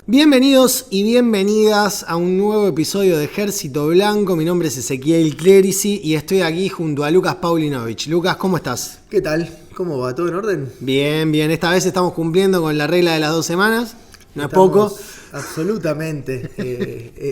Bienvenidos y bienvenidas a un nuevo episodio de Ejército Blanco. Mi nombre es Ezequiel Clerici y estoy aquí junto a Lucas Paulinovich. Lucas, ¿cómo estás? ¿Qué tal? ¿Cómo va? ¿Todo en orden? Bien, bien. Esta vez estamos cumpliendo con la regla de las 2 semanas. No es Estamos poco. Absolutamente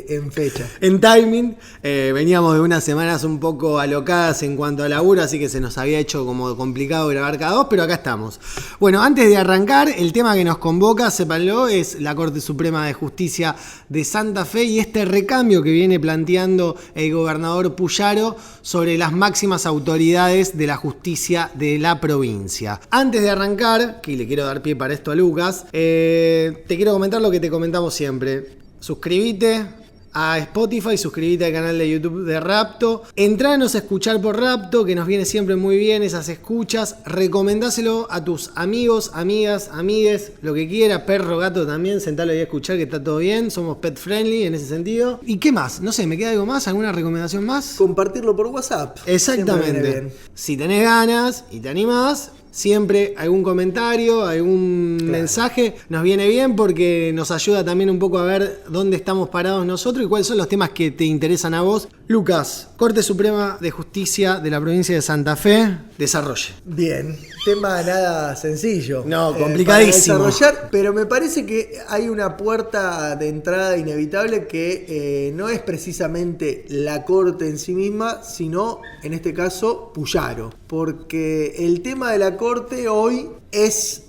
en fecha. En timing, veníamos de unas semanas un poco alocadas en cuanto a laburo, así que se nos había hecho como complicado grabar cada 2, pero acá estamos. Bueno, antes de arrancar, el tema que nos convoca, sépanlo, es la Corte Suprema de Justicia de Santa Fe y este recambio que viene planteando el gobernador Puyaro sobre las máximas autoridades de la justicia de la provincia. Antes de arrancar, que le quiero dar pie para esto a Lucas, te quiero comentar lo que te comentamos siempre. Suscríbete a Spotify, suscríbete al canal de YouTube de Rapto, entranos a escuchar por Rapto, que nos viene siempre muy bien esas escuchas, recomendáselo a tus amigos, amigas, amigues, lo que quiera, perro, gato también, sentalo ahí a escuchar que está todo bien, somos pet friendly en ese sentido. ¿Y qué más? No sé, ¿me queda algo más? ¿Alguna recomendación más? Compartirlo por WhatsApp. Exactamente. Si tenés ganas y te animás, siempre algún comentario, algún mensaje nos viene bien porque nos ayuda también un poco a ver dónde estamos parados nosotros y cuáles son los temas que te interesan a vos. Lucas, Corte Suprema de Justicia de la provincia de Santa Fe, desarrolle. Bien, tema nada sencillo. No, complicadísimo. Para desarrollar, pero me parece que hay una puerta de entrada inevitable que no es precisamente la Corte en sí misma, sino, en este caso, Puyaro. Porque el tema de la Corte hoy es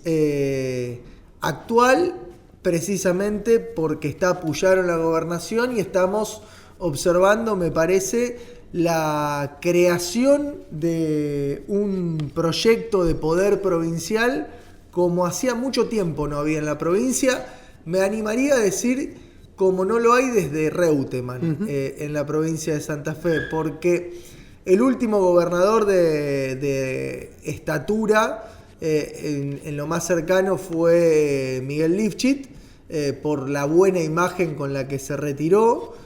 actual precisamente porque está Puyaro en la gobernación y estamos observando, me parece, la creación de un proyecto de poder provincial como hacía mucho tiempo no había en la provincia. Me animaría a decir como no lo hay desde Reutemann en la provincia de Santa Fe, porque el último gobernador de estatura en lo más cercano fue Miguel Lifchit, por la buena imagen con la que se retiró,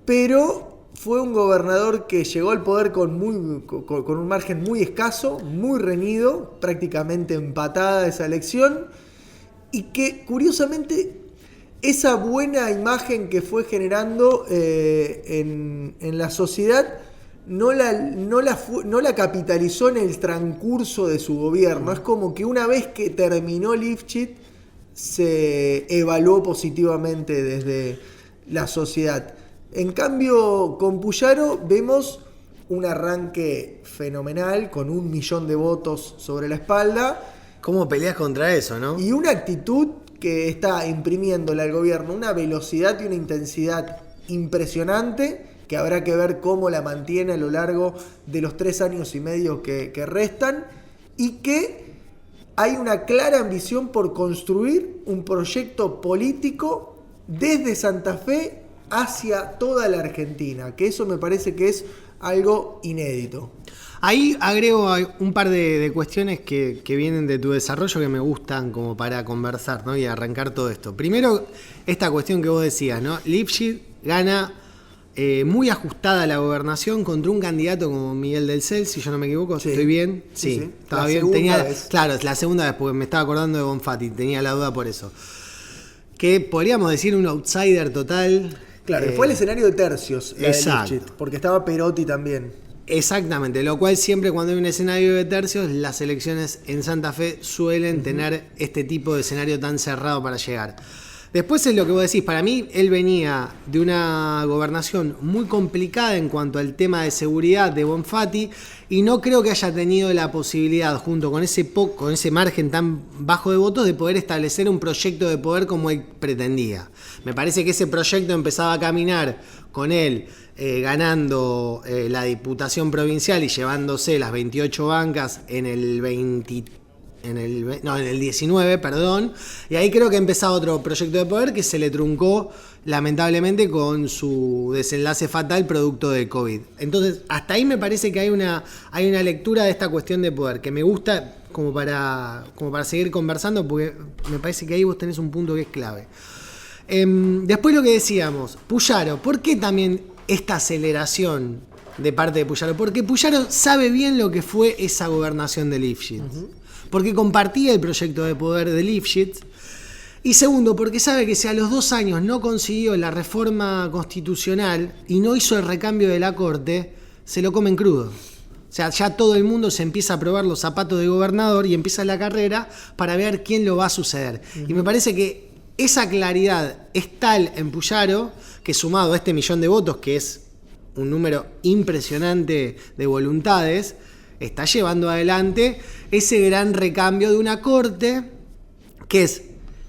pero fue un gobernador que llegó al poder con un margen muy escaso, muy reñido, prácticamente empatada esa elección, y que curiosamente esa buena imagen que fue generando en la sociedad no la capitalizó en el transcurso de su gobierno. Es como que una vez que terminó Lifchit se evaluó positivamente desde la sociedad. En cambio, con Puyaro vemos un arranque fenomenal, con 1 millón de votos sobre la espalda. ¿Cómo peleas contra eso, no? Y una actitud que está imprimiéndole al gobierno una velocidad y una intensidad impresionante, que habrá que ver cómo la mantiene a lo largo de los 3 años y medio que restan, y que hay una clara ambición por construir un proyecto político desde Santa Fe hacia toda la Argentina, que eso me parece que es algo inédito. Ahí agrego un par de cuestiones que vienen de tu desarrollo que me gustan como para conversar, ¿no? Y arrancar todo esto. Primero, esta cuestión que vos decías, ¿no? Lifchit gana muy ajustada a la gobernación contra un candidato como Miguel del Cel, si yo no me equivoco. Sí. ¿Estoy bien? Sí. Estaba bien. Claro, es la segunda vez, porque me estaba acordando de Bonfatti, tenía la duda por eso. Que podríamos decir un outsider total. Claro, fue el escenario de tercios, exacto, porque estaba Perotti también. Exactamente, lo cual siempre cuando hay un escenario de tercios, las elecciones en Santa Fe suelen tener este tipo de escenario tan cerrado para llegar. Después es lo que vos decís, para mí él venía de una gobernación muy complicada en cuanto al tema de seguridad de Bonfatti y no creo que haya tenido la posibilidad, junto con ese margen tan bajo de votos, de poder establecer un proyecto de poder como él pretendía. Me parece que ese proyecto empezaba a caminar con él ganando la Diputación Provincial y llevándose las 28 bancas en el 19, perdón, y ahí creo que empezaba otro proyecto de poder que se le truncó lamentablemente con su desenlace fatal producto de COVID. Entonces, hasta ahí me parece que hay una lectura de esta cuestión de poder que me gusta como para seguir conversando, porque me parece que ahí vos tenés un punto que es clave. Después lo que decíamos, Puyaro, ¿por qué también esta aceleración de parte de Puyaro? Porque Puyaro sabe bien lo que fue esa gobernación de Lifchit. Porque compartía el proyecto de poder de Lifchit Y segundo, porque sabe que si a los 2 años no consiguió la reforma constitucional y no hizo el recambio de la Corte, se lo comen crudo. O sea, ya todo el mundo se empieza a probar los zapatos de gobernador y empieza la carrera para ver quién lo va a suceder. Y me parece que esa claridad es tal en Puyaro que, sumado a este 1.000.000 de votos, que es un número impresionante de voluntades, está llevando adelante ese gran recambio de una corte que es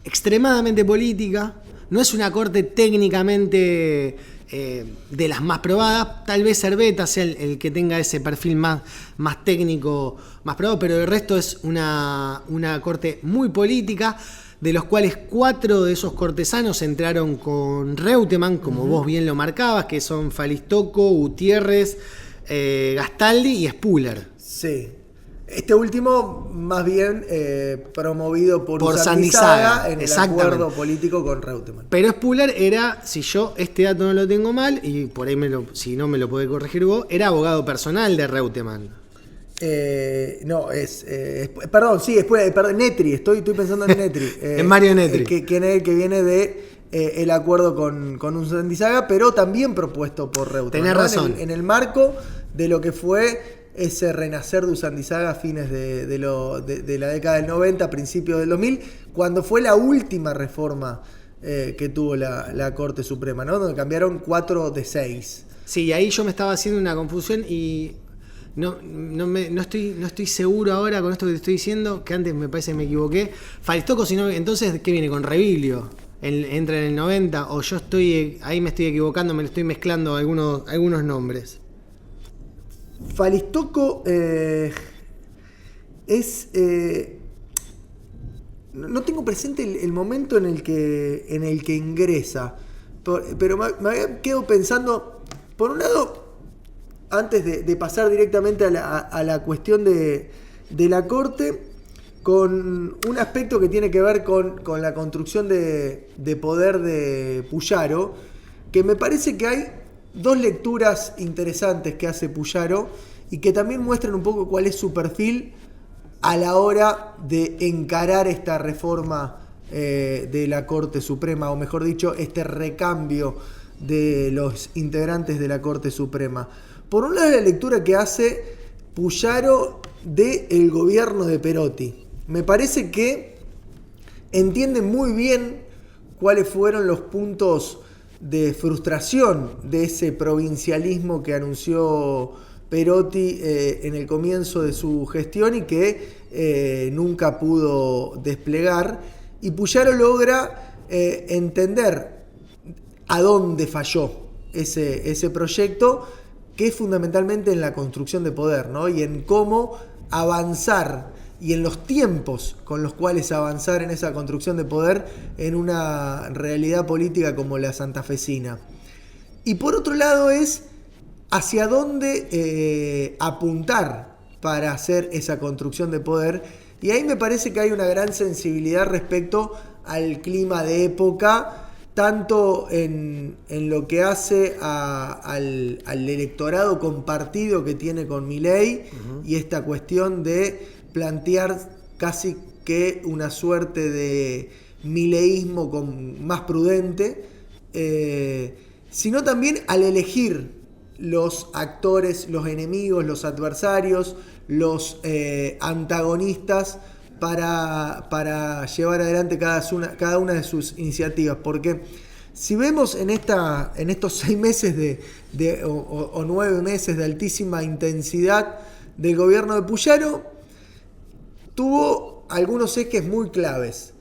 extremadamente política, no es una corte técnicamente de las más probadas, tal vez Cerveta sea el que tenga ese perfil más técnico, más probado, pero el resto es una corte muy política, de los cuales 4 de esos cortesanos entraron con Reutemann, como vos bien lo marcabas, que son Falistoco, Gutiérrez, Gastaldi y Spuller. Sí. Este último, más bien promovido por Sandizaga en el acuerdo político con Reutemann. Pero Spuller era, si yo este dato no lo tengo mal, y por ahí si no me lo podés corregir vos, era abogado personal de Reutemann. No, perdón, Netri, estoy pensando en Netri. En Mario Netri. Que viene de el acuerdo con un Sandizaga, pero también propuesto por Reutemann. Tenés razón. En el marco de lo que fue ese renacer de Usandizaga a fines de la década del 90, principios del 2000, cuando fue la última reforma que tuvo la Corte Suprema, ¿no? Donde cambiaron 4 de 6. Sí, ahí yo me estaba haciendo una confusión y no estoy seguro ahora con esto que te estoy diciendo, que antes me parece que me equivoqué. Falistoco, sino entonces, ¿qué viene? ¿Con Revilio? ¿Entra en el 90? ¿O yo ahí me estoy equivocando, me estoy mezclando algunos nombres? Falistoco es... no tengo presente el momento en el que ingresa, pero me quedo pensando, por un lado, antes de pasar directamente a la cuestión de la Corte, con un aspecto que tiene que ver con la construcción de poder de Puyaro, que me parece que hay 2 lecturas interesantes que hace Puyaro y que también muestran un poco cuál es su perfil a la hora de encarar esta reforma de la Corte Suprema, o mejor dicho, este recambio de los integrantes de la Corte Suprema. Por un lado, la lectura que hace Puyaro del gobierno de Perotti. Me parece que entiende muy bien cuáles fueron los puntos de frustración de ese provincialismo que anunció Perotti en el comienzo de su gestión y que nunca pudo desplegar. Y Puyaro logra entender a dónde falló ese proyecto, que es fundamentalmente en la construcción de poder, ¿no? Y en cómo avanzar y en los tiempos con los cuales avanzar en esa construcción de poder en una realidad política como la santafesina. Y por otro lado es hacia dónde apuntar para hacer esa construcción de poder, y ahí me parece que hay una gran sensibilidad respecto al clima de época, tanto en lo que hace al electorado compartido que tiene con Milei, y esta cuestión de plantear casi que una suerte de mileísmo más prudente, sino también al elegir los actores, los enemigos, los adversarios, los antagonistas para llevar adelante cada una de sus iniciativas. Porque si vemos en estos 6 meses o 9 meses de altísima intensidad del gobierno de Puyaro, tuvo algunos ejes muy claves.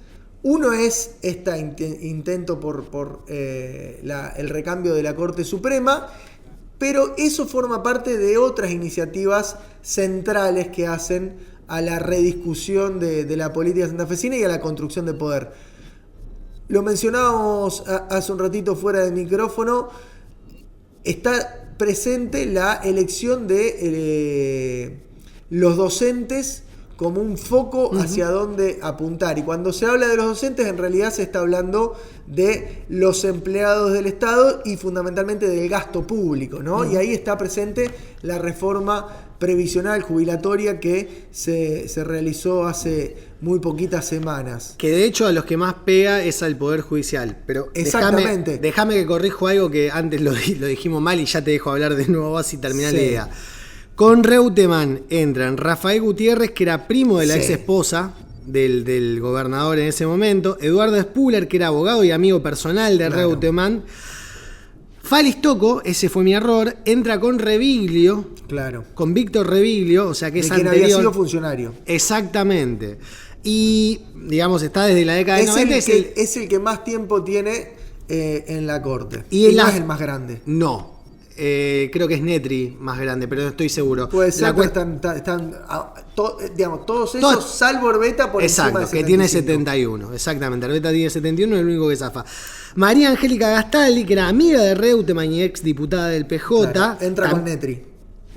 Uno es este intento por el recambio de la Corte Suprema, pero eso forma parte de otras iniciativas centrales que hacen a la rediscusión de la política santafesina y a la construcción de poder. Lo mencionábamos hace un ratito fuera del micrófono, está presente la elección de los docentes como un foco hacia dónde apuntar. Y cuando se habla de los docentes, en realidad se está hablando de los empleados del Estado y fundamentalmente del gasto público, ¿no? Y ahí está presente la reforma previsional jubilatoria que se realizó hace muy poquitas semanas. Que de hecho a los que más pega es al Poder Judicial. Pero exactamente. Déjame que corrijo algo que antes lo dijimos mal y ya te dejo hablar de nuevo así terminar la idea. Con Reutemann entran Rafael Gutiérrez, que era primo de la ex esposa del gobernador en ese momento, Eduardo Spuller, que era abogado y amigo personal de Reutemann. Falis Tocco, ese fue mi error, entra con Reviglio, con Víctor Reviglio, o sea que es anterior. Quien había sido funcionario. Exactamente. Y, digamos, está desde la década del 90. Es el que más tiempo tiene en la corte. Y no es el más grande. No. Creo que es Netri más grande, pero no estoy seguro. Puede ser que todos esos, salvo Herbeta, por encima de 75. Que tiene 71. Exactamente, Herbeta tiene 71, es el único que zafa. María Angélica Gastaldi, que era amiga de Reutemann y ex diputada del PJ. Entra con Netri.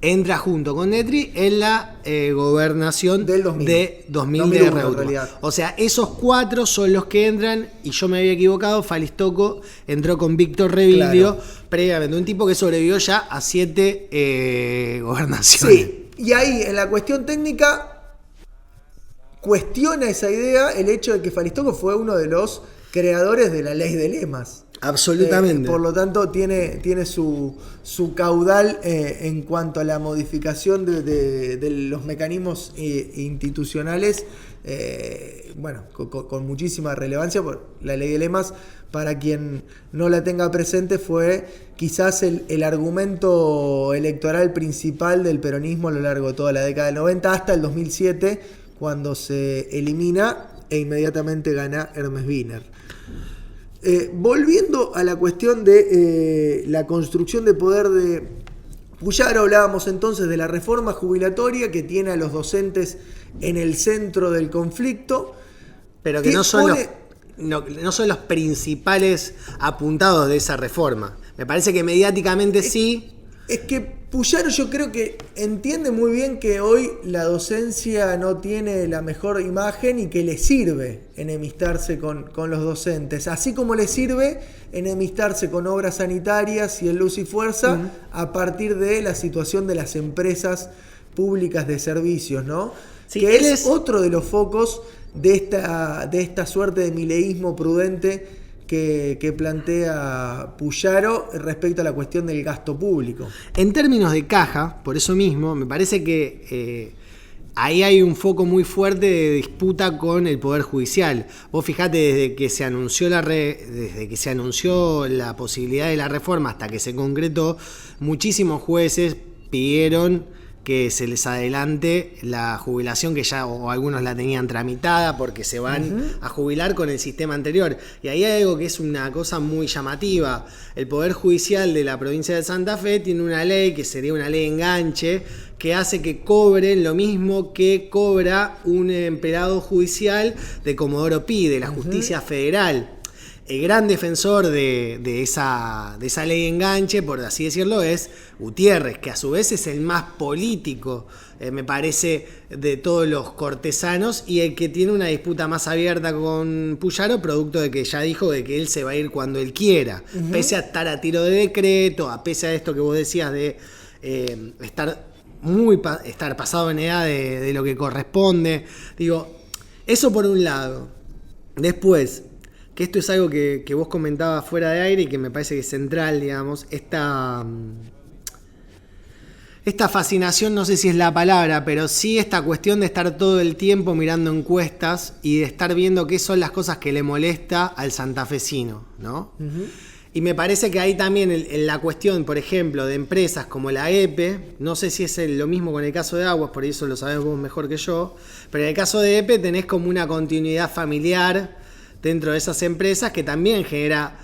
Entra junto con Netri en la gobernación del 2000. de 2000 de Reutemann. O sea, esos 4 son los que entran, y yo me había equivocado, Falis Tocco entró con Víctor Reviglio previamente, un tipo que sobrevivió ya a 7 gobernaciones. Sí, y ahí en la cuestión técnica cuestiona esa idea el hecho de que Falis Tocco fue uno de los creadores de la ley de lemas. Absolutamente. Por lo tanto, tiene su caudal en cuanto a la modificación de los mecanismos institucionales, con muchísima relevancia. La ley de lemas, para quien no la tenga presente, fue quizás el argumento electoral principal del peronismo a lo largo de toda la década del 90 hasta el 2007, cuando se elimina e inmediatamente gana Hermes Wiener. Volviendo a la cuestión de la construcción de poder de Puyaro, hablábamos entonces de la reforma jubilatoria que tiene a los docentes en el centro del conflicto. Pero que no son los principales apuntados de esa reforma. Me parece que mediáticamente sí. Es que Puyaro, yo creo que entiende muy bien que hoy la docencia no tiene la mejor imagen y que le sirve enemistarse con los docentes, así como le sirve enemistarse con obras sanitarias y el Luz y Fuerza a partir de la situación de las empresas públicas de servicios, ¿no? Sí, que es otro de los focos de esta suerte de mileísmo prudente que plantea Puyaro respecto a la cuestión del gasto público. En términos de caja, por eso mismo, me parece que ahí hay un foco muy fuerte de disputa con el Poder Judicial. Vos fijate, desde que se anunció la posibilidad de la reforma hasta que se concretó, muchísimos jueces pidieron que se les adelante la jubilación, que ya o algunos la tenían tramitada porque se van a jubilar con el sistema anterior. Y ahí hay algo que es una cosa muy llamativa. El Poder Judicial de la provincia de Santa Fe tiene una ley que sería una ley enganche que hace que cobren lo mismo que cobra un empleado judicial de Comodoro Pi, de la Justicia Federal. El gran defensor de esa ley enganche, por así decirlo, es Gutiérrez, que a su vez es el más político, me parece, de todos los cortesanos y el que tiene una disputa más abierta con Puyaro, producto de que ya dijo de que él se va a ir cuando él quiera, pese a estar a tiro de decreto, pese a esto que vos decías de estar pasado en edad de lo que corresponde. Digo, eso por un lado. Después, que esto es algo que vos comentabas fuera de aire y que me parece que es central, digamos, esta fascinación, no sé si es la palabra, pero sí esta cuestión de estar todo el tiempo mirando encuestas y de estar viendo qué son las cosas que le molesta al santafesino, ¿no? Y me parece que ahí también en la cuestión, por ejemplo, de empresas como la EPE, no sé si es lo mismo con el caso de Aguas, por eso lo sabés vos mejor que yo, pero en el caso de EPE tenés como una continuidad familiar dentro de esas empresas que también genera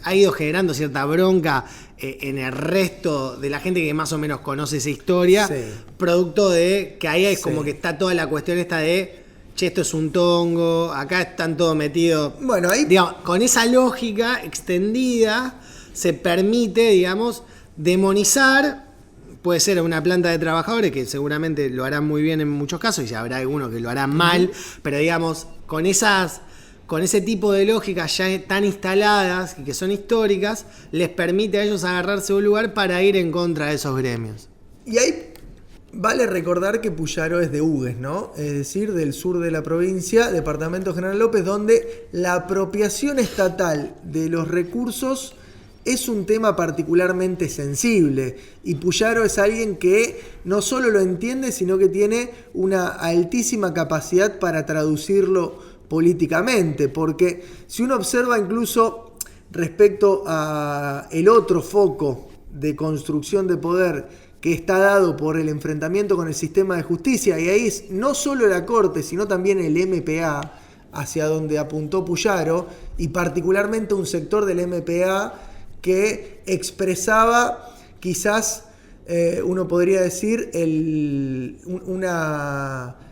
ha ido generando cierta bronca en el resto de la gente que más o menos conoce esa historia, producto de que ahí es como que está toda la cuestión esta de, che, esto es un tongo, acá están todos metidos. Bueno, ahí, digamos, con esa lógica extendida se permite, digamos, demonizar. Puede ser una planta de trabajadores que seguramente lo harán muy bien en muchos casos y habrá algunos que lo harán mal, pero digamos, con con ese tipo de lógicas ya tan instaladas y que son históricas, les permite a ellos agarrarse un lugar para ir en contra de esos gremios. Y ahí vale recordar que Puyaro es de Hugues, ¿no? Es decir, del sur de la provincia, departamento General López, donde la apropiación estatal de los recursos es un tema particularmente sensible. Y Puyaro es alguien que no solo lo entiende, sino que tiene una altísima capacidad para traducirlo políticamente. Porque si uno observa incluso respecto a el otro foco de construcción de poder que está dado por el enfrentamiento con el sistema de justicia, y ahí es no solo la Corte, sino también el MPA, hacia donde apuntó Puyaro, y particularmente un sector del MPA que expresaba quizás, uno podría decir,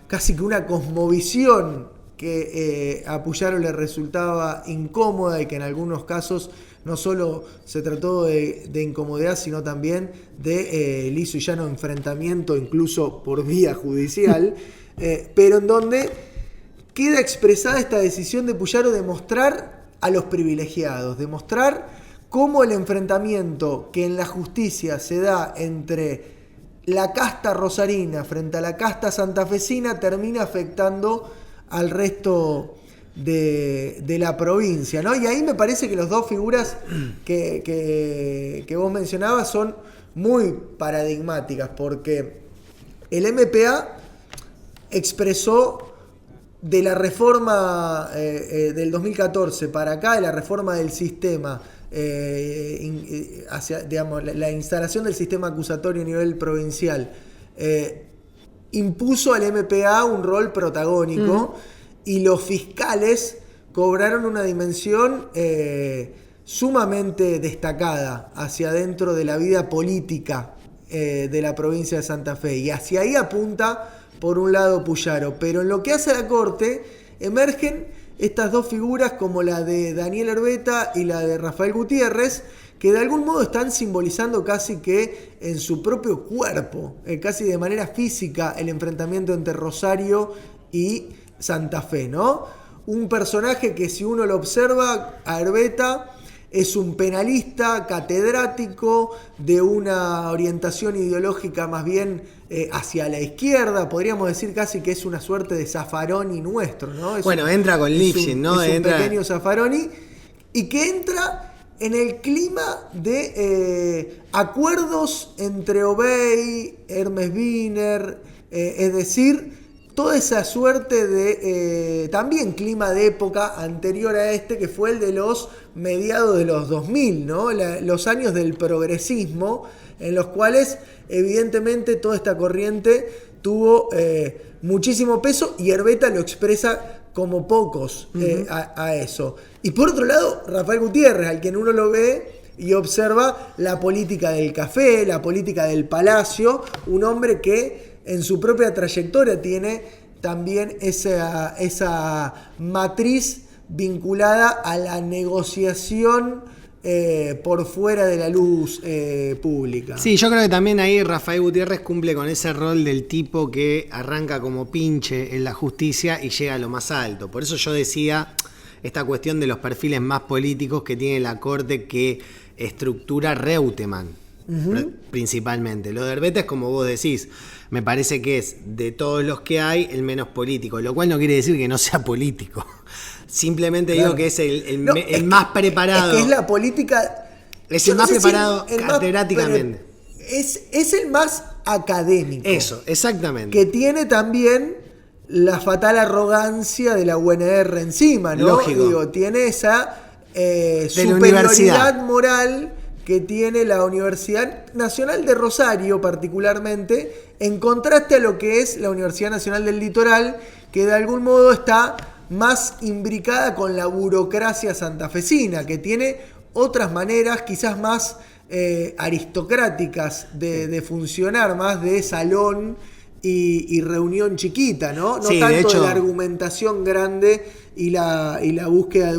casi que una cosmovisión que a Puyaro le resultaba incómoda y que en algunos casos no solo se trató de incomodidad, sino también de liso y llano enfrentamiento, incluso por vía judicial, pero en donde queda expresada esta decisión de Puyaro de mostrar a los privilegiados, de mostrar cómo el enfrentamiento que en la justicia se da entre la casta rosarina frente a la casta santafesina termina afectando al resto de la provincia, ¿no? Y ahí me parece que las dos figuras que vos mencionabas son muy paradigmáticas, porque el MPA expresó de la reforma del 2014 para acá, de la reforma del sistema, hacia, digamos, la instalación del sistema acusatorio a nivel provincial, impuso al MPA un rol protagónico. Y los fiscales cobraron una dimensión sumamente destacada hacia dentro de la vida política de la provincia de Santa Fe. Y hacia ahí apunta, por un lado, Puyaro. Pero en lo que hace a la Corte, emergen estas dos figuras como la de Daniel Herbeta y la de Rafael Gutiérrez, que de algún modo están simbolizando casi que en su propio cuerpo, casi de manera física, el enfrentamiento entre Rosario y Santa Fe, ¿no? Un personaje que, si uno lo observa, a Herbeta es un penalista catedrático de una orientación ideológica más bien hacia la izquierda, podríamos decir casi que es una suerte de Zaffaroni nuestro, ¿no? Entra con Lipschitz, ¿no? Es un pequeño Zaffaroni, y que entra en el clima de acuerdos entre Obey, Hermes Wiener, es decir, toda esa suerte de también clima de época anterior a este, que fue el de los mediados de los 2000, ¿no? Los años del progresismo, en los cuales evidentemente toda esta corriente tuvo muchísimo peso, y Herbeta lo expresa como pocos a eso. Y por otro lado, Rafael Gutiérrez, al quien uno lo ve y observa la política del café, la política del palacio, un hombre que en su propia trayectoria tiene también esa matriz vinculada a la negociación por fuera de la luz pública. Sí, yo creo que también ahí Rafael Gutiérrez cumple con ese rol del tipo que arranca como pinche en la justicia y llega a lo más alto. Por eso yo decía esta cuestión de los perfiles más políticos que tiene la Corte, que estructura Reutemann. Principalmente. Lo de Herbeta es como vos decís, me parece que es de todos los que hay el menos político, lo cual no quiere decir que no sea político. Simplemente digo que es el más preparado. Es que es la política. Es el más preparado catedráticamente. Es el más académico. Eso, exactamente. Que tiene también la fatal arrogancia de la UNR encima, ¿no? Lógico. Digo, tiene esa superioridad moral que tiene la Universidad Nacional de Rosario particularmente, en contraste a lo que es la Universidad Nacional del Litoral, que de algún modo está más imbricada con la burocracia santafesina, que tiene otras maneras quizás más aristocráticas de funcionar, más de salón y reunión chiquita, ¿no? No sí, tanto de hecho, de la argumentación grande y la búsqueda de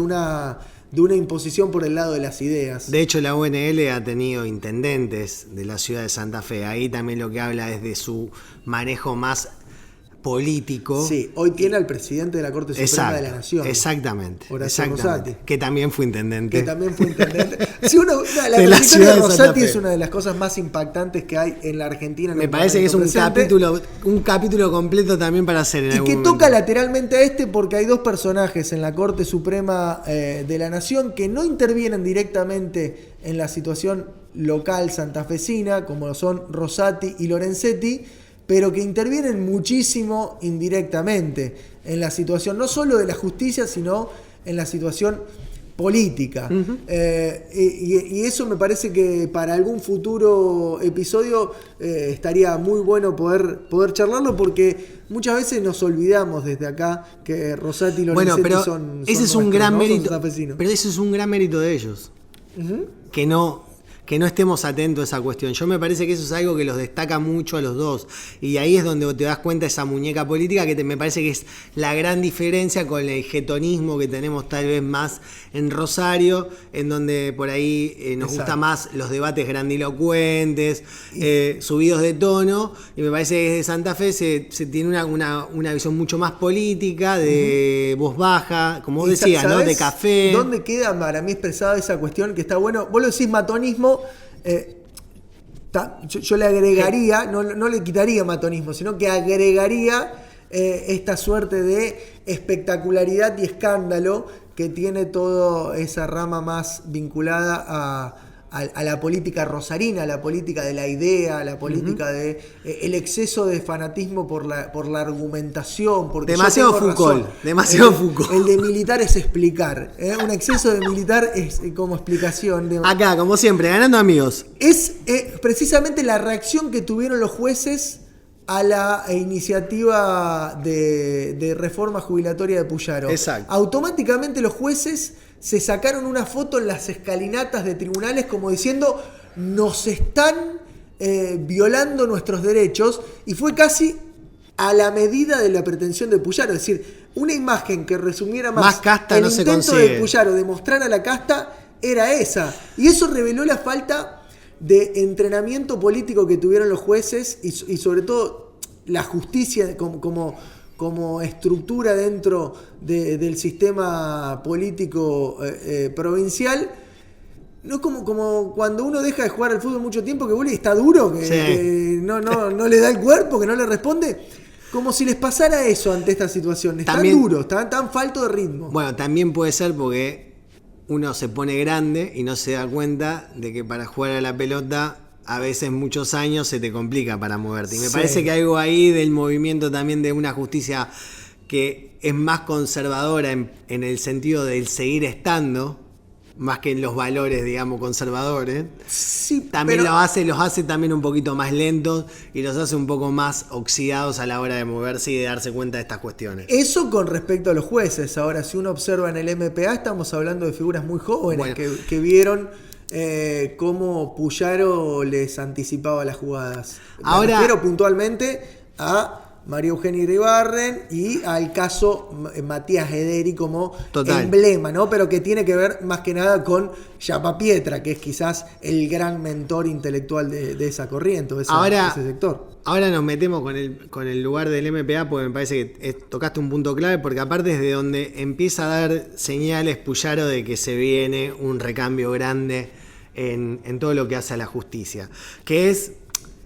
una imposición por el lado de las ideas. De hecho, la UNL ha tenido intendentes de la ciudad de Santa Fe. Ahí también lo que habla es de su manejo más político. Sí, hoy tiene al presidente de la Corte Suprema de la Nación. Exactamente. Horacio Rosati. Que también fue intendente. Sí, la de la trayectoria de Rosati Santa Fe es una de las cosas más impactantes que hay en la Argentina. Me parece que es un capítulo completo también para hacer en y algún que momento. toca lateralmente a este porque hay dos personajes en la Corte Suprema de la Nación que no intervienen directamente en la situación local santafesina, como son Rosati y Lorenzetti, pero que intervienen muchísimo indirectamente en la situación, no solo de la justicia, sino en la situación política. Uh-huh. Y eso me parece que para algún futuro episodio estaría muy bueno poder charlarlo, porque muchas veces nos olvidamos desde acá que Rosati y Lorenzetti son ese es un gran mérito. Pero ese es un gran mérito de ellos. Uh-huh. Que no estemos atentos a esa cuestión. Yo me parece que eso es algo que los destaca mucho a los dos. Y ahí es donde te das cuenta de esa muñeca política que me parece que es la gran diferencia con el jetonismo que tenemos tal vez más en Rosario, en donde por ahí nos gusta más los debates grandilocuentes, subidos de tono. Y me parece que desde Santa Fe se tiene una visión mucho más política, de voz baja, como vos decías, ¿no? De café. ¿Dónde queda para mí expresada esa cuestión que está bueno? Vos lo decís matonismo. Yo le agregaría, no le quitaría matonismo, sino que agregaría esta suerte de espectacularidad y escándalo que tiene toda esa rama más vinculada a la política rosarina, a la política de la idea, a la política de el exceso de fanatismo por la argumentación. Porque demasiado Foucault. Demasiado Foucault. El de militar es explicar. Un exceso de militar es como explicación. Acá, como siempre, ganando amigos. Es precisamente la reacción que tuvieron los jueces a la iniciativa de reforma jubilatoria de Puyaro. Exacto. Automáticamente los jueces se sacaron una foto en las escalinatas de tribunales como diciendo nos están violando nuestros derechos, y fue casi a la medida de la pretensión de Puyaro. Es decir, una imagen que resumiera más casta el no se intento consigue. de Puyaro de mostrar a la casta era esa. Y eso reveló la falta de entrenamiento político que tuvieron los jueces y sobre todo la justicia como estructura dentro del sistema político provincial. No es como cuando uno deja de jugar al fútbol mucho tiempo, que vuelve y está duro, que no le da el cuerpo, que no le responde. Como si les pasara eso ante esta situación. Están duros, están falto de ritmo. Bueno, también puede ser porque uno se pone grande y no se da cuenta de que para jugar a la pelota a veces muchos años se te complica para moverte. Y me parece que algo ahí del movimiento también de una justicia que es más conservadora en el sentido del seguir estando, más que en los valores, digamos, conservadores. Sí, también los hace también un poquito más lentos y los hace un poco más oxidados a la hora de moverse y de darse cuenta de estas cuestiones. Eso con respecto a los jueces. Ahora, si uno observa en el MPA, estamos hablando de figuras muy jóvenes que vieron cómo Puyaro les anticipaba las jugadas. Ahora, pero puntualmente a María Eugenia Iribarren y al caso Matías Ederi como emblema, ¿no? Pero que tiene que ver más que nada con Yapa Pietra, que es quizás el gran mentor intelectual de esa corriente, de ese sector. Ahora nos metemos con el lugar del MPA, porque me parece que tocaste un punto clave, porque aparte es de donde empieza a dar señales Puyaro de que se viene un recambio grande en todo lo que hace a la justicia, que es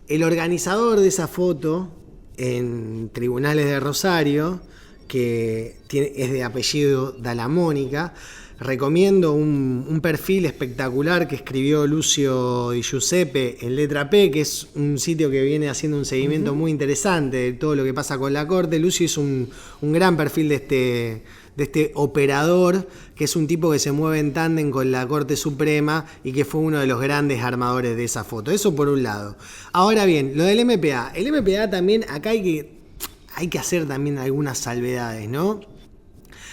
el organizador de esa foto en Tribunales de Rosario, que es de apellido Dalamónica. Recomiendo un perfil espectacular que escribió Lucio Di Giuseppe en Letra P, que es un sitio que viene haciendo un seguimiento muy interesante de todo lo que pasa con la Corte. Lucio hizo un gran perfil de este operador, que es un tipo que se mueve en tándem con la Corte Suprema y que fue uno de los grandes armadores de esa foto. Eso por un lado. Ahora bien, lo del MPA. El MPA también, acá hay que hacer también algunas salvedades, ¿no?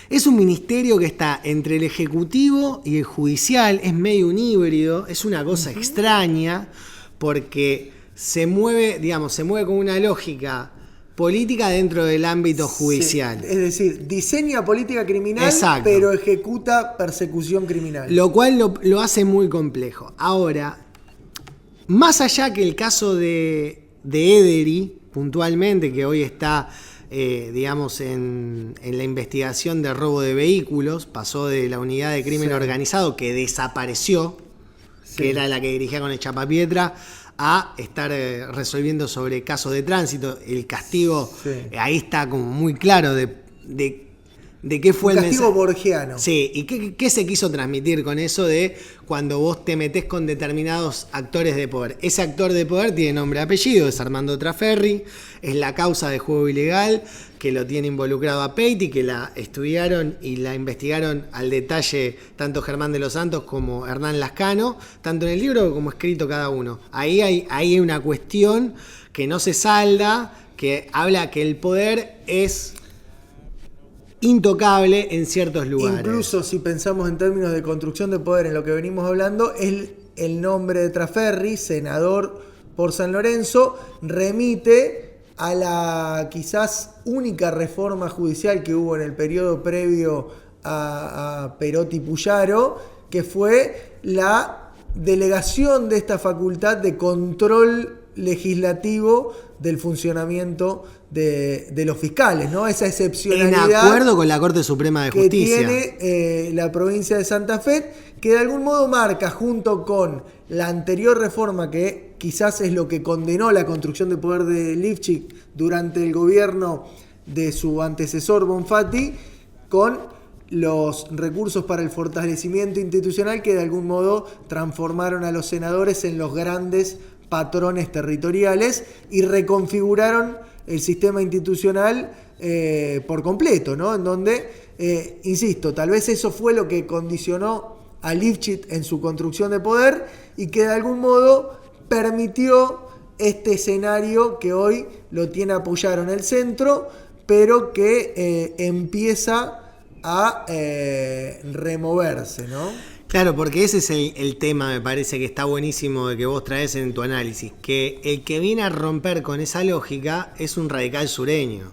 Es un ministerio que está entre el Ejecutivo y el Judicial, es medio un híbrido, es una cosa extraña, porque se mueve con una lógica política dentro del ámbito judicial. Sí, es decir, diseña política criminal, exacto, pero ejecuta persecución criminal. Lo cual lo hace muy complejo. Ahora, más allá que el caso de Ederi, puntualmente, que hoy está digamos, en la investigación de robo de vehículos, pasó de la unidad de crimen organizado que desapareció, que era la que dirigía con el Chapapietra, a estar resolviendo sobre casos de tránsito. El castigo, ahí está como muy claro de qué fue el castigo borgiano. Sí, y qué se quiso transmitir con eso de cuando vos te metés con determinados actores de poder. Ese actor de poder tiene nombre y apellido, es Armando Traferri, es la causa de juego ilegal, que lo tiene involucrado a Peiti, que la estudiaron y la investigaron al detalle tanto Germán de los Santos como Hernán Lascano, tanto en el libro como escrito cada uno. Ahí hay una cuestión que no se salda, que habla que el poder es intocable en ciertos lugares. Incluso si pensamos en términos de construcción de poder, en lo que venimos hablando, el nombre de Traferri, senador por San Lorenzo, remite a la quizás única reforma judicial que hubo en el periodo previo a Perotti Puyaro, que fue la delegación de esta facultad de control legislativo del funcionamiento de los fiscales, ¿no? Esa excepcionalidad en acuerdo con la Corte Suprema de Justicia que tiene la provincia de Santa Fe, que de algún modo marca, junto con la anterior reforma, que quizás es lo que condenó la construcción de poder de Lifchik durante el gobierno de su antecesor Bonfatti, con los recursos para el fortalecimiento institucional que de algún modo transformaron a los senadores en los grandes patrones territoriales y reconfiguraron el sistema institucional por completo, ¿no? En donde, insisto, tal vez eso fue lo que condicionó a Lifchik en su construcción de poder y que de algún modo permitió este escenario que hoy lo tiene apoyado en el centro, pero que empieza a removerse, ¿no? Claro, porque ese es el tema, me parece que está buenísimo de que vos traes en tu análisis, que el que viene a romper con esa lógica es un radical sureño.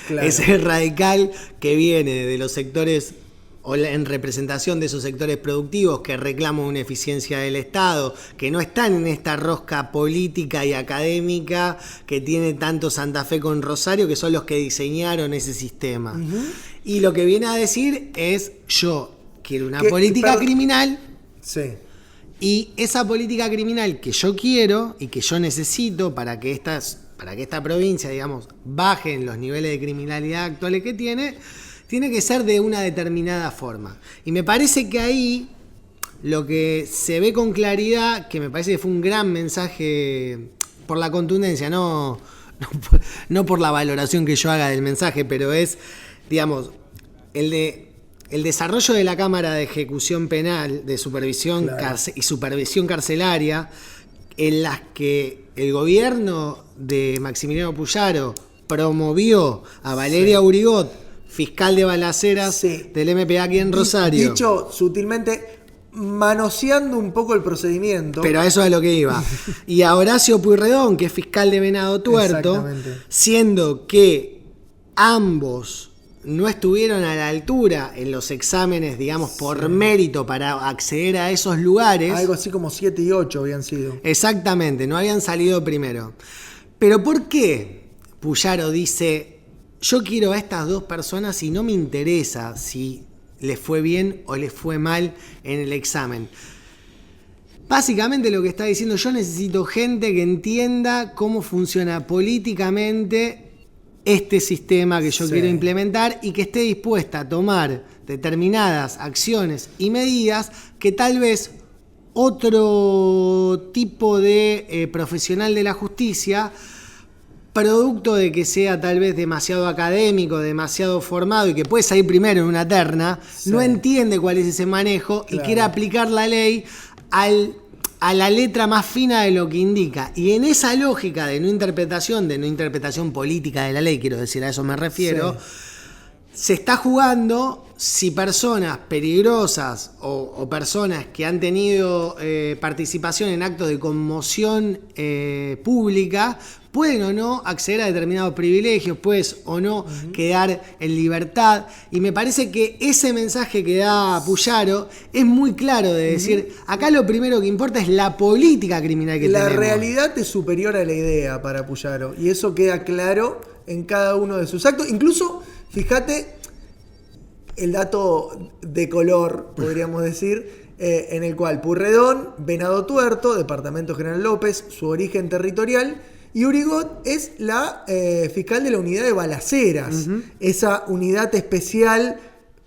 Claro. Es el radical que viene de los sectores, o en representación de esos sectores productivos, que reclaman una eficiencia del Estado, que no están en esta rosca política y académica que tiene tanto Santa Fe con Rosario, que son los que diseñaron ese sistema. Uh-huh. Y lo que viene a decir es: yo quiero una política criminal. Sí. Y esa política criminal que yo quiero y que yo necesito para que esta provincia, digamos, baje en los niveles de criminalidad actuales que tiene que ser de una determinada forma. Y me parece que ahí lo que se ve con claridad, que me parece que fue un gran mensaje por la contundencia, no por la valoración que yo haga del mensaje, pero es, digamos, el desarrollo de la Cámara de Ejecución Penal, de supervisión y supervisión carcelaria, en las que el gobierno de Maximiliano Puyaro promovió a Valeria Urigot, fiscal de balaceras del MPA aquí en Rosario. Dicho sutilmente, manoseando un poco el procedimiento. Pero a eso es a lo que iba. Y a Horacio Pueyrredón, que es fiscal de Venado Tuerto, siendo que ambos no estuvieron a la altura en los exámenes, digamos, por mérito para acceder a esos lugares. Algo así como 7 y 8 habían sido. Exactamente, no habían salido primero. Pero ¿por qué Puyaro dice: yo quiero a estas dos personas y no me interesa si les fue bien o les fue mal en el examen? Básicamente lo que está diciendo: yo necesito gente que entienda cómo funciona políticamente este sistema que yo quiero implementar y que esté dispuesta a tomar determinadas acciones y medidas que tal vez otro tipo de profesional de la justicia, producto de que sea tal vez demasiado académico, demasiado formado y que puede salir primero en una terna, no entiende cuál es ese manejo y quiere aplicar la ley a la letra más fina de lo que indica. Y en esa lógica de no interpretación política de la ley, quiero decir, a eso me refiero, se está jugando si personas peligrosas o personas que han tenido participación en actos de conmoción pública pueden o no acceder a determinados privilegios, puedes o no quedar en libertad. Y me parece que ese mensaje que da Puyaro es muy claro de decir, acá lo primero que importa es la política criminal que tenemos. La realidad es superior a la idea para Puyaro, y eso queda claro en cada uno de sus actos. Incluso, fíjate, el dato de color, podríamos decir, en el cual Pueyrredón, Venado Tuerto, Departamento General López, su origen territorial, y Urigot es la fiscal de la unidad de balaceras, esa unidad especial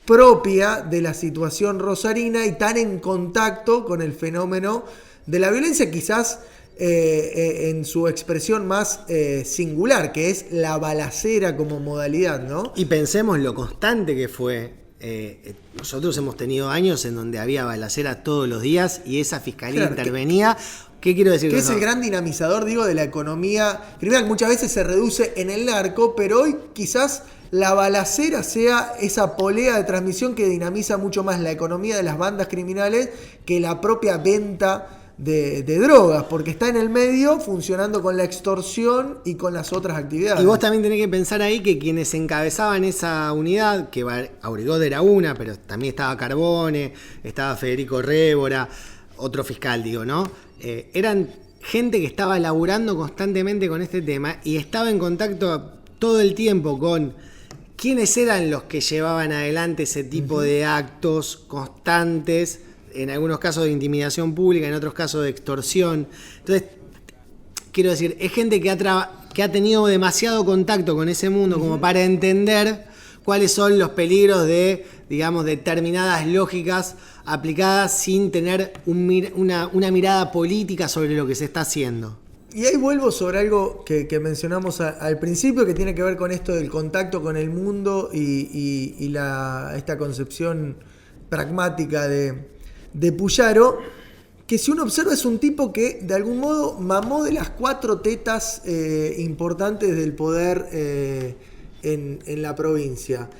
propia de la situación rosarina y tan en contacto con el fenómeno de la violencia, quizás en su expresión más singular, que es la balacera como modalidad, ¿no? Y pensemos lo constante que fue. Nosotros hemos tenido años en donde había balaceras todos los días y esa fiscalía intervenía. ¿Qué quiero decir? Que es el gran dinamizador, digo, de la economía criminal, que muchas veces se reduce en el narco, pero hoy quizás la balacera sea esa polea de transmisión que dinamiza mucho más la economía de las bandas criminales que la propia venta de drogas, porque está en el medio funcionando con la extorsión y con las otras actividades. Y vos también tenés que pensar ahí que quienes encabezaban esa unidad, que Aurigot era una, pero también estaba Carbone, estaba Federico Révora, otro fiscal, digo, ¿no? Eran gente que estaba laburando constantemente con este tema y estaba en contacto todo el tiempo con quiénes eran los que llevaban adelante ese tipo de actos constantes, en algunos casos de intimidación pública, en otros casos de extorsión. Entonces, quiero decir, es gente que ha tenido demasiado contacto con ese mundo como para entender cuáles son los peligros de, digamos, determinadas lógicas aplicadas sin tener una mirada política sobre lo que se está haciendo. Y ahí vuelvo sobre algo que mencionamos al principio, que tiene que ver con esto del contacto con el mundo y esta concepción pragmática de Puyaro, que si uno observa es un tipo que de algún modo mamó de las 4 tetas importantes del poder en la provincia.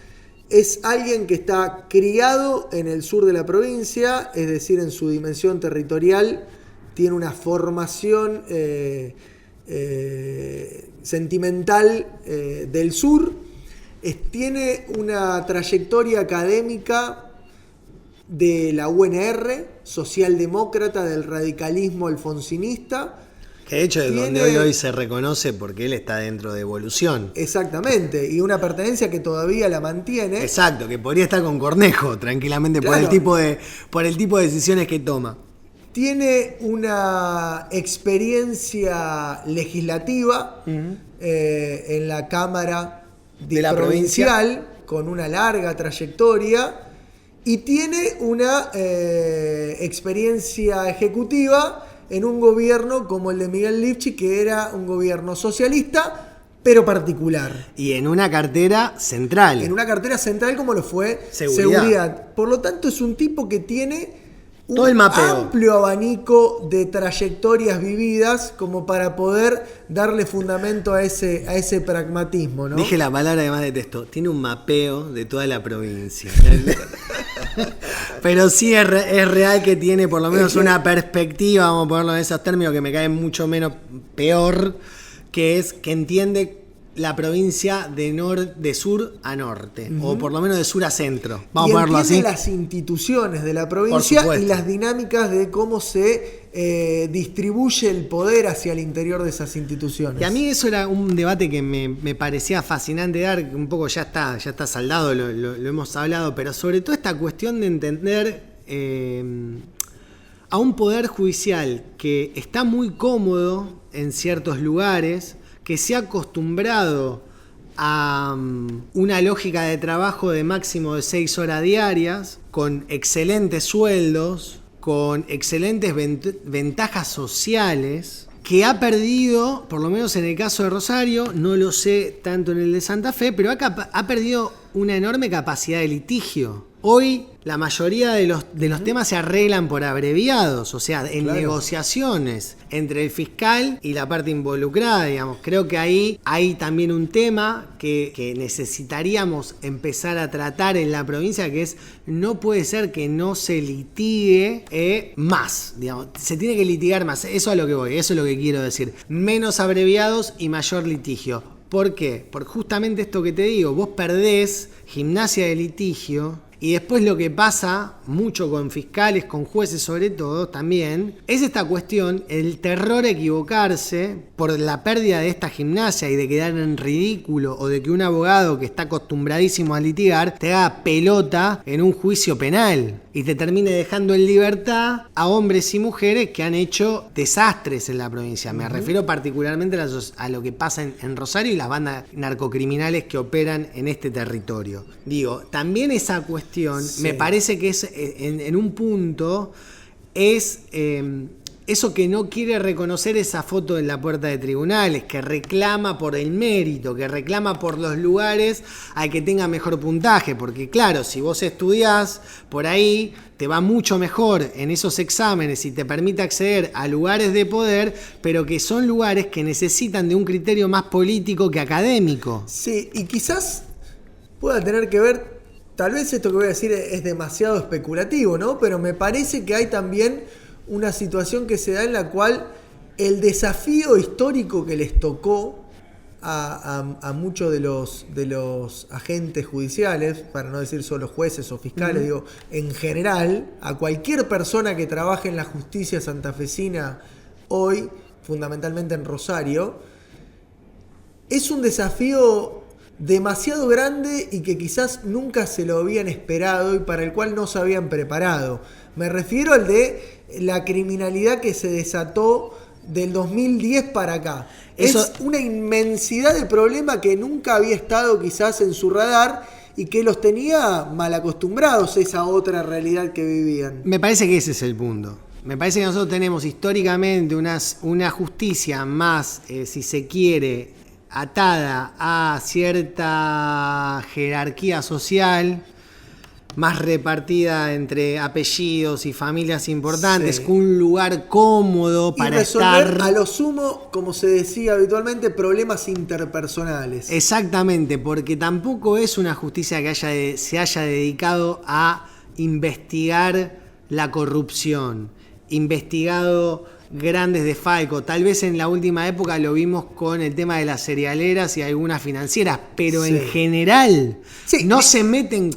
Es alguien que está criado en el sur de la provincia, es decir, en su dimensión territorial, tiene una formación sentimental del sur, tiene una trayectoria académica de la UNR, socialdemócrata, del radicalismo alfonsinista. Que de hecho es donde hoy se reconoce porque él está dentro de Evolución. Exactamente, y una pertenencia que todavía la mantiene. Exacto, que podría estar con Cornejo tranquilamente, claro, por el tipo de decisiones que toma. Tiene una experiencia legislativa en la Cámara de la provincial, con una larga trayectoria, y tiene una experiencia ejecutiva en un gobierno como el de Miguel Lifchit, que era un gobierno socialista, pero particular. Y en una cartera central. En una cartera central como lo fue Seguridad. Por lo tanto, es un tipo que tiene un amplio abanico de trayectorias vividas como para poder darle fundamento a ese pragmatismo, ¿no? Dije la palabra que más detesto. Tiene un mapeo de toda la provincia. Pero sí es real que tiene por lo menos una perspectiva, vamos a ponerlo en esos términos, que me cae mucho menos peor, que es que entiende la provincia de sur a norte, o por lo menos de sur a centro. Vamos a ponerlo así. Y entiende las instituciones de la provincia y las dinámicas de cómo se distribuye el poder hacia el interior de esas instituciones. Y a mí eso era un debate que me parecía fascinante dar, un poco ya está saldado, lo hemos hablado, pero sobre todo esta cuestión de entender a un poder judicial que está muy cómodo en ciertos lugares, que se ha acostumbrado a una lógica de trabajo de máximo de 6 horas diarias, con excelentes sueldos, con excelentes ventajas sociales, que ha perdido, por lo menos en el caso de Rosario, no lo sé tanto en el de Santa Fe, pero ha perdido una enorme capacidad de litigio. Hoy la mayoría de los temas se arreglan por abreviados, o sea, en Claro. negociaciones entre el fiscal y la parte involucrada, digamos. Creo que ahí hay también un tema que necesitaríamos empezar a tratar en la provincia, que es, no puede ser que no se litigue más, digamos. Se tiene que litigar más, eso es a lo que voy, eso es lo que quiero decir. Menos abreviados y mayor litigio. ¿Por qué? Por justamente esto que te digo, vos perdés gimnasia de litigio. Y después lo que pasa mucho con fiscales, con jueces sobre todo también, es esta cuestión, el terror a equivocarse por la pérdida de esta gimnasia y de quedar en ridículo, o de que un abogado que está acostumbradísimo a litigar te haga pelota en un juicio penal y te termine dejando en libertad a hombres y mujeres que han hecho desastres en la provincia. Me refiero particularmente a lo que pasa en Rosario y las bandas narcocriminales que operan en este territorio. Digo, también esa cuestión, Sí. me parece que es en un punto es eso que no quiere reconocer esa foto en la puerta de tribunales, que reclama por el mérito, que reclama por los lugares al que tenga mejor puntaje, porque claro, si vos estudiás por ahí, te va mucho mejor en esos exámenes y te permite acceder a lugares de poder, pero que son lugares que necesitan de un criterio más político que académico. Sí, y quizás pueda tener que ver, tal vez esto que voy a decir es demasiado especulativo, ¿no? Pero me parece que hay también una situación que se da en la cual el desafío histórico que les tocó a muchos de los agentes judiciales, para no decir solo jueces o fiscales, digo, en general, a cualquier persona que trabaje en la justicia santafesina hoy, fundamentalmente en Rosario, es un desafío demasiado grande y que quizás nunca se lo habían esperado y para el cual no se habían preparado. Me refiero al de la criminalidad que se desató del 2010 para acá. Eso es una inmensidad de problema que nunca había estado quizás en su radar y que los tenía mal acostumbrados a esa otra realidad que vivían. Me parece que ese es el punto. Me parece que nosotros tenemos históricamente una justicia más, si se quiere, atada a cierta jerarquía social, más repartida entre apellidos y familias importantes, Sí. con un lugar cómodo Y para resolver estar. a lo sumo, como se decía habitualmente, problemas interpersonales. Exactamente, porque tampoco es una justicia que se haya dedicado a investigar la corrupción, investigado grandes desfalcos. Tal vez en la última época lo vimos con el tema de las cerealeras y algunas financieras, pero Sí. en general Sí. no se meten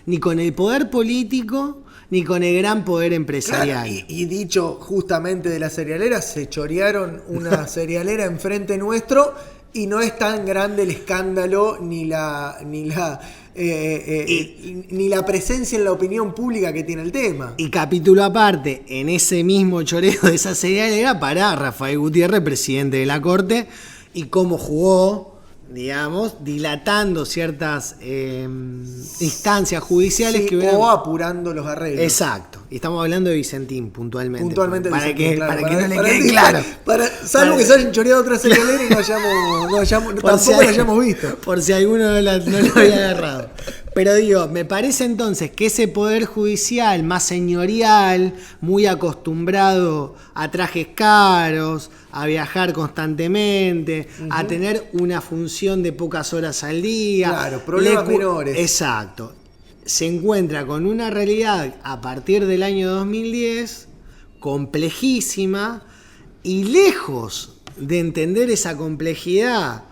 ni con el poder político ni con el gran poder empresarial. Claro, y dicho justamente de las cerealeras, se chorearon una cerealera enfrente nuestro y no es tan grande el escándalo ni la presencia en la opinión pública que tiene el tema. Y capítulo aparte, en ese mismo choreo de esa cerealera, para Rafael Gutiérrez, presidente de la Corte, y cómo jugó, digamos, dilatando ciertas instancias judiciales Sí, que hubieran... o apurando los arreglos. Exacto. Y estamos hablando de Vicentín puntualmente. Puntualmente Para Vicentín, que, claro, para que no le quede ti, claro. Salvo Para- que se hayan choreado otra cerealera y tampoco la hayamos visto. Por si alguno no lo había agarrado. Pero digo, me parece entonces que ese poder judicial más señorial, muy acostumbrado a trajes caros, a viajar constantemente, a tener una función de pocas horas al día. Claro, problemas menores. Exacto. Se encuentra con una realidad a partir del año 2010 complejísima y lejos de entender esa complejidad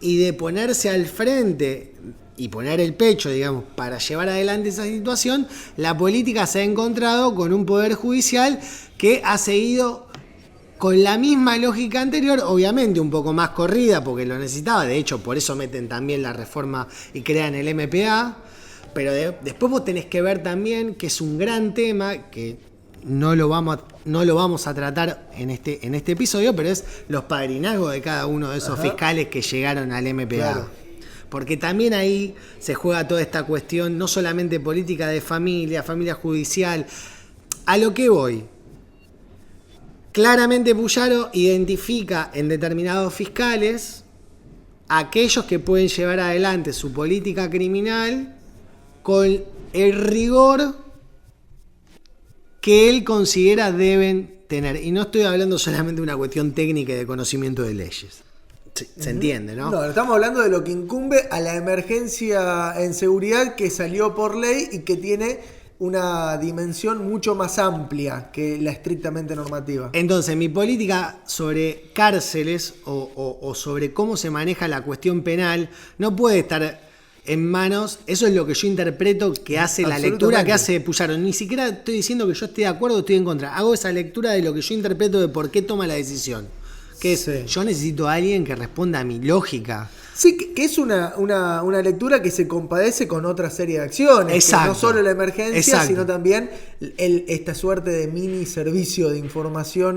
y de ponerse al frente y poner el pecho, digamos, para llevar adelante esa situación, la política se ha encontrado con un poder judicial que ha seguido con la misma lógica anterior, obviamente un poco más corrida porque lo necesitaba, de hecho por eso meten también la reforma y crean el MPA, pero después vos tenés que ver también que es un gran tema que no lo vamos a tratar en este episodio, pero es los padrinazgos de cada uno de esos fiscales que llegaron al MPA. Claro. Porque también ahí se juega toda esta cuestión, no solamente política de familia judicial. A lo que voy. Claramente Puyaro identifica en determinados fiscales aquellos que pueden llevar adelante su política criminal con el rigor que él considera deben tener. Y no estoy hablando solamente de una cuestión técnica y de conocimiento de leyes. Se entiende, ¿no? No, estamos hablando de lo que incumbe a la emergencia en seguridad que salió por ley y que tiene una dimensión mucho más amplia que la estrictamente normativa. Entonces, mi política sobre cárceles o sobre cómo se maneja la cuestión penal no puede estar en manos, eso es lo que yo interpreto que hace la lectura que hace Puyaro. Ni siquiera estoy diciendo que yo esté de acuerdo o estoy en contra. Hago esa lectura de lo que yo interpreto de por qué toma la decisión. Que es, yo necesito a alguien que responda a mi lógica. Sí, que es una lectura que se compadece con otra serie de acciones. Exacto. Que no solo la emergencia, Exacto. sino también esta suerte de mini servicio de información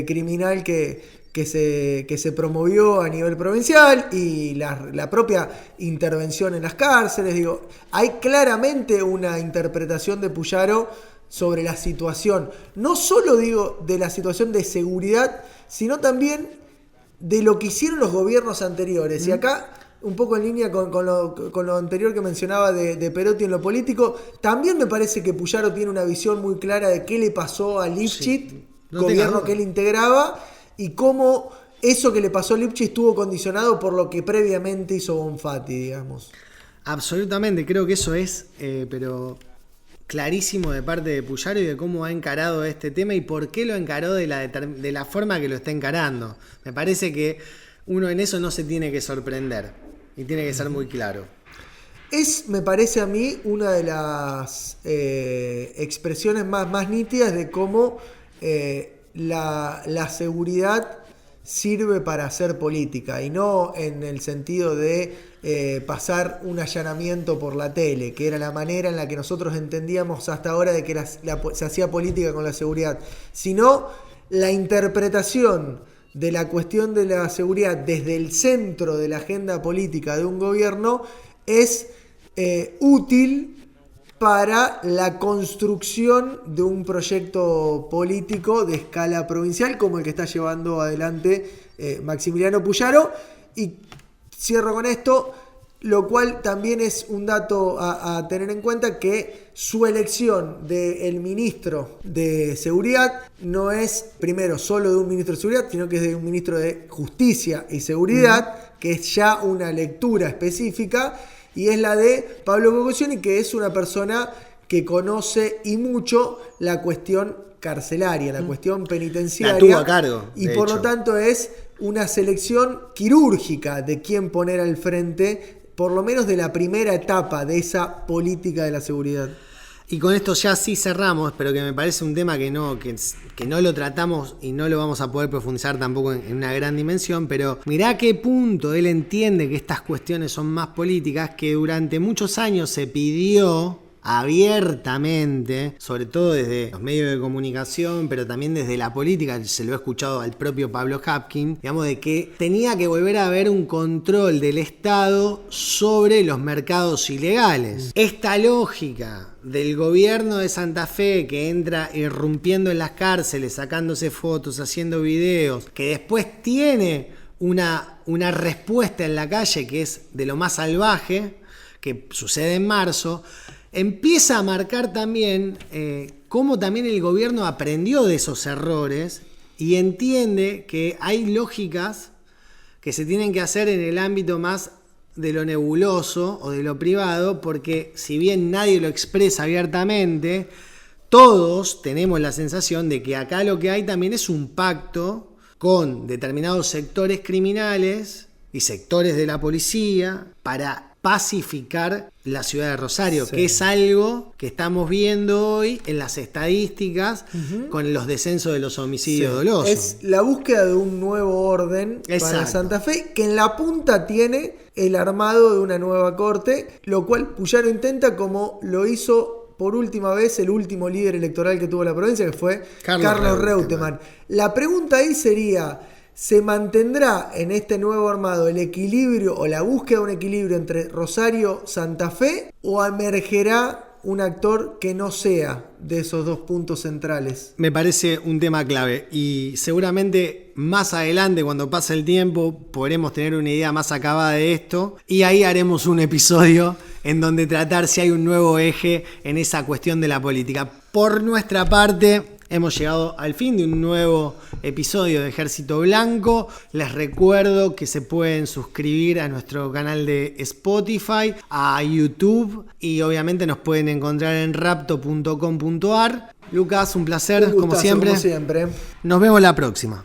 criminal que se promovió a nivel provincial y la propia intervención en las cárceles. Digo, hay claramente una interpretación de Puyaro sobre la situación, no solo digo de la situación de seguridad, sino también de lo que hicieron los gobiernos anteriores. Y acá, un poco en línea con lo anterior que mencionaba de Perotti en lo político, también me parece que Puyaro tiene una visión muy clara de qué le pasó a Lifchit, gobierno que él integraba, y cómo eso que le pasó a Lifchit estuvo condicionado por lo que previamente hizo Bonfatti, digamos. Absolutamente, creo que eso es, pero clarísimo de parte de Puyaro y de cómo ha encarado este tema y por qué lo encaró de la forma que lo está encarando. Me parece que uno en eso no se tiene que sorprender y tiene que ser muy claro. Es, me parece a mí, una de las expresiones más nítidas de cómo la seguridad sirve para hacer política y no en el sentido de pasar un allanamiento por la tele, que era la manera en la que nosotros entendíamos hasta ahora de que se hacía política con la seguridad, sino la interpretación de la cuestión de la seguridad desde el centro de la agenda política de un gobierno es útil para la construcción de un proyecto político de escala provincial como el que está llevando adelante Maximiliano Puyaro. Y cierro con esto, lo cual también es un dato a tener en cuenta, que su elección del ministro de Seguridad no es primero solo de un ministro de Seguridad, sino que es de un ministro de Justicia y Seguridad, que es ya una lectura específica, y es la de Pablo Bogosiani, que es una persona que conoce y mucho la cuestión carcelaria, la cuestión penitenciaria. La tuvo a cargo. Y por lo tanto es una selección quirúrgica de quién poner al frente, por lo menos de la primera etapa de esa política de la seguridad. Y con esto ya sí cerramos, pero que me parece un tema que no lo tratamos y no lo vamos a poder profundizar tampoco en una gran dimensión, pero mirá a qué punto él entiende que estas cuestiones son más políticas, que durante muchos años se pidió abiertamente, sobre todo desde los medios de comunicación, pero también desde la política, se lo he escuchado al propio Pablo Hapkin, digamos, de que tenía que volver a haber un control del Estado sobre los mercados ilegales. Esta lógica del gobierno de Santa Fe, que entra irrumpiendo en las cárceles, sacándose fotos, haciendo videos, que después tiene una respuesta en la calle que es de lo más salvaje, que sucede en marzo, empieza a marcar también cómo también el gobierno aprendió de esos errores y entiende que hay lógicas que se tienen que hacer en el ámbito más de lo nebuloso o de lo privado, porque si bien nadie lo expresa abiertamente, todos tenemos la sensación de que acá lo que hay también es un pacto con determinados sectores criminales y sectores de la policía para pacificar la ciudad de Rosario, que es algo que estamos viendo hoy en las estadísticas con los descensos de los homicidios dolosos. Es la búsqueda de un nuevo orden para Santa Fe, que en la punta tiene el armado de una nueva corte, lo cual Puyaro intenta, como lo hizo por última vez el último líder electoral que tuvo la provincia, que fue Carlos Reutemann. La pregunta ahí sería: ¿se mantendrá en este nuevo armado el equilibrio o la búsqueda de un equilibrio entre Rosario y Santa Fe, o emergerá un actor que no sea de esos dos puntos centrales? Me parece un tema clave y seguramente más adelante, cuando pase el tiempo, podremos tener una idea más acabada de esto y ahí haremos un episodio en donde tratar si hay un nuevo eje en esa cuestión de la política. Por nuestra parte, hemos llegado al fin de un nuevo episodio de Ejército Blanco. Les recuerdo que se pueden suscribir a nuestro canal de Spotify, a YouTube y obviamente nos pueden encontrar en rapto.com.ar. Lucas, un placer, Un gustazo, como siempre. como siempre. Nos vemos la próxima.